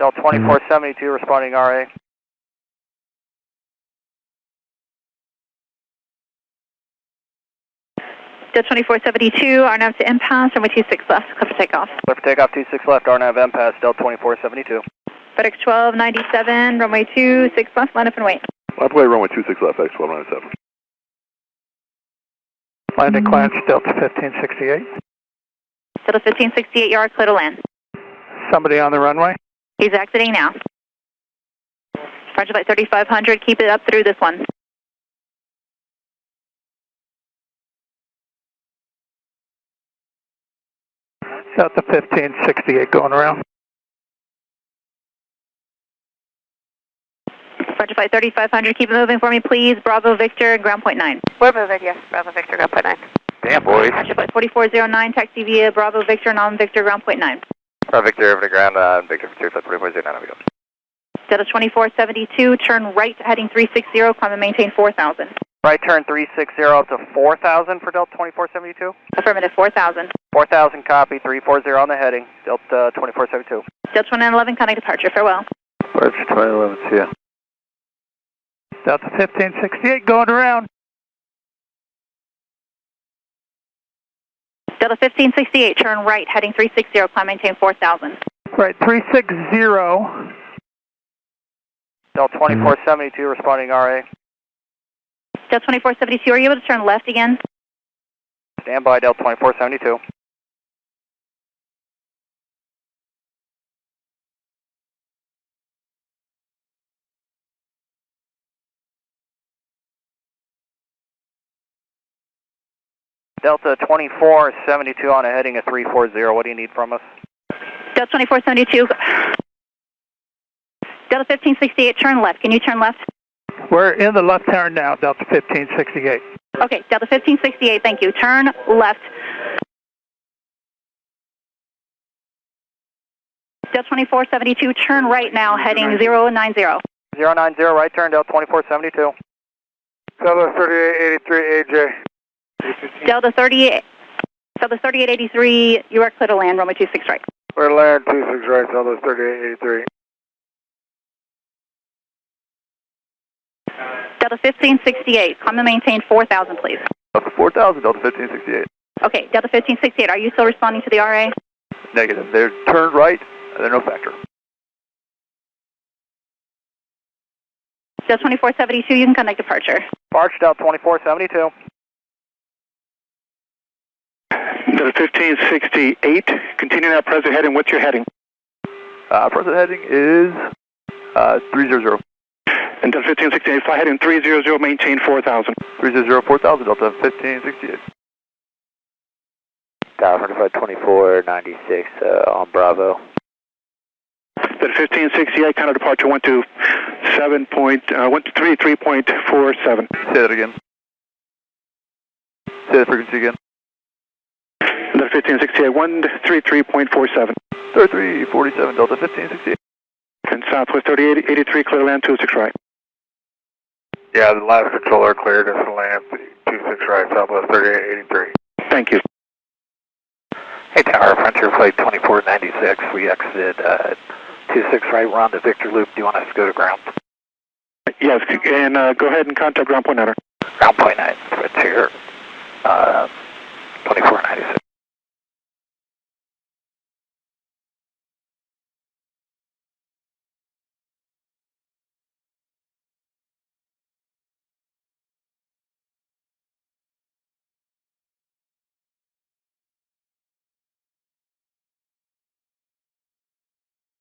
Delta 2472 responding RA. Delta 2472, RNAV to impasse, runway 26 left, clear for takeoff. Clear for takeoff, 26 left, RNAV impasse, Delta 2472. FedEx 1297, runway 26 left, line up and wait. Left-way, runway 26 left, FedEx 1297. Landing clearance, Delta 1568. Delta 1568, you are clear to land. Somebody on the runway? He's exiting now. Departure flight 3500, keep it up through this one. Delta 1568 going around. Departure flight 3500, keep it moving for me, please. Bravo Victor, ground point 9. We're moving, yes. Bravo Victor, ground point 9. Damn, boys. Departure flight 4409, taxi via Bravo Victor, non-Victor, ground point 9. Bravo Victor over to ground, Victor for 2409, we go. Delta 2472, turn right, heading 360, climb and maintain 4000. Right turn 360 up to 4000 for Delta 2472. Affirmative, 4000. 4000 copy, 340 on the heading, Delta 2472. Delta 2911, connect departure, farewell. Departure 2011, see ya. Delta 1568 going around. Delta 1568, turn right, heading 360, climb maintain 4000. Right, 360. Delta 2472 responding RA. Delta 2472, are you able to turn left again? Stand by, Delta 2472. Delta 2472 on a heading of 340. What do you need from us? Delta 2472. Delta 1568, turn left. Can you turn left? We're in the left turn now, Delta 1568. Okay, Delta 1568, thank you. Turn left. Delta 2472, turn right now, heading 090. 090, right turn, Delta 2472. Delta 3883 AJ. Delta 3883, you are clear to land, runway 26 right. We're land 26 right, Delta 3883. Delta 1568, climb and maintain 4000, please. Delta 4000, Delta 1568. Okay, Delta 1568, are you still responding to the RA? Negative. They're turned right, they're no factor. Delta 2472, you can connect departure. Departure, Delta 2472. Delta 1568, continue now, present heading. What's your heading? Present heading is 300. And Delta 1568, fly heading 300, maintain 4000. 300, 4000, Delta 1568. Tower 252496 on Bravo. Delta 1568, counter departure 123.47. Say that again. Say the frequency again. Delta 1568, 133.47. 3347, Delta 1568. And Southwest 3883, clear land 26 right. Yeah, the last controller cleared us to land 26 right, Southwest 3883. Thank you. Hey Tower, Frontier Flight 2496. We exited 26 right, we're on the Victor Loop. Do you want us to go to ground? Yes, and go ahead and contact ground point 9. Ground point 9, Frontier 2496.